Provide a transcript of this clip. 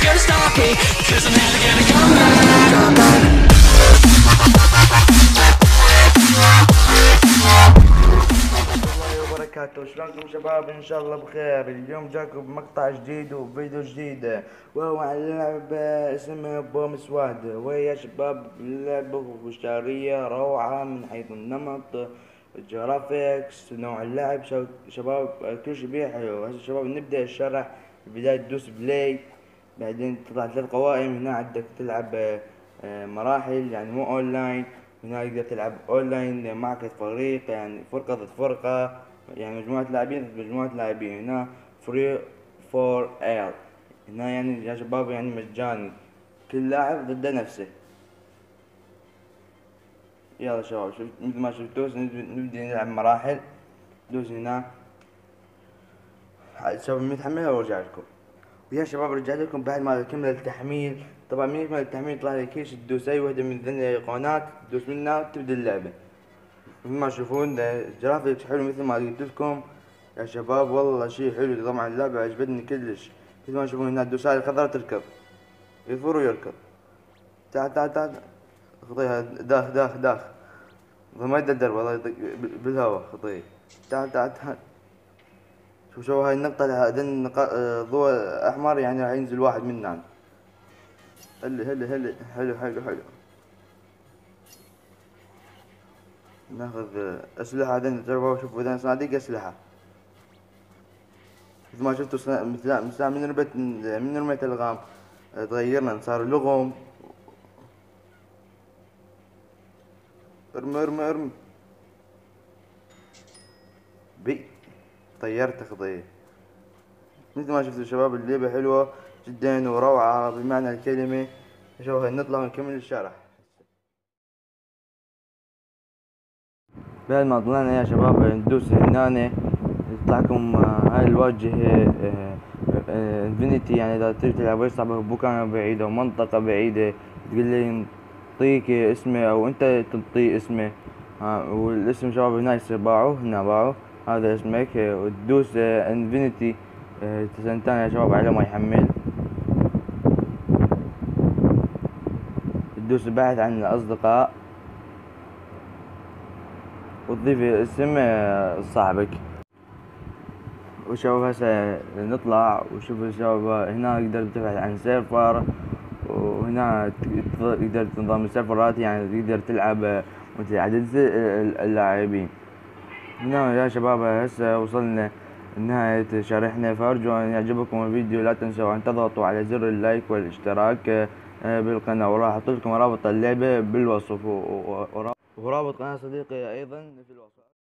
gonna stop me, 'cause I'm never gonna come back. الله وبركاته. شلونكم شباب؟ ان شاء الله بخير. اليوم جاكم بمقطع جديد وفيديو جديد، وهو عن لعبة اسمها بوم سواد. وهي يا شباب لعبة بشارية روعة من حيث النمط، الجرافيكس، نوع اللعب. شباب كل شي بيه حلو. هسه شباب نبدأ الشرح. بداية تدوس بلاي، بعدين تطلع 3 قوائم. هنا عندك تلعب مراحل، يعني مو اونلاين. هنا تقدر تلعب اونلاين معك فريق، يعني فرقة ضد فرقة، يعني مجموعة لاعبين ضد مجموعة لاعبين. هنا فري فور اير، هنا يعني يا شباب يعني مجاني، كل لاعب ضد نفسه. يلا شباب، شفت مثل ما شفتوا نبدأ نلعب مراحل. دوس هنا. شباب متحمل وارجع لكم. ويا شباب رجع لكم بعد ما كمل التحميل. طبعا من يكمل التحميل يطلع لك كيش، تدوس اي وحدة من ذي الايقونات، تدوس منها وتبدأ اللعبة. مثل ما تشوفون الجرافيكس حلو مثل ما قلت لكم يا شباب، والله شي حلو. طبعا اللعبة عجبتني كلش. مثل ما تشوفون هنا الدوس هاي الخضرا تركض، يثور ويركض. تعال تعال تعال، خطيها داخ داخ داخ. ما يددر والله، يطق بالهواء خطيه. تعال تعال تعال. شوف هاي النقطة، هذا ضوء أحمر، يعني راح ينزل واحد منا. هلا هلا هلا، حلو حلو حلو. ناخذ أسلحة. هذين شوفوا شوفوا هذين صناديق أسلحة. مثل ما شفتوا مثل من رمية الغام تغيرنا صار لغم. ارمي ارمي ارمي. بي طيرت خطيه. مثل ما شفتوا شباب اللعبة حلوة جدا وروعة بمعنى الكلمة. شوفوا نطلع ونكمل الشرح. بعد ما طلعنا يا شباب ندوس هنا يطلعكم هاي الواجهة انفينيتي. يعني اذا تريد تلعب ويش صعبة بمكان بعيد او منطقة بعيدة، تقول لي نعطيك اسمه او انت تنطيه اسمه. والاسم شباب هنا يصير باعو، هنا باعو هذا اسمك. وتدوس انفينيتي سنتين يا شباب على ما يحمل. تدوس البحث عن الأصدقاء وتضيف اسم صاحبك. وشوف هسه نطلع وشوف الشباب هنا تقدر تبحث عن سيرفر، وهنا تقدر تنظم السيرفرات، يعني تقدر تلعب مثل عدد اللاعبين. هنا يا شباب هسه وصلنا نهاية شرحنا، فأرجو أن يعجبكم الفيديو. لا تنسوا أن تضغطوا على زر اللايك والاشتراك بالقناة، وراح أحط لكم رابط اللعبة بالوصف، ورابط قناة صديقي أيضا في الوصف.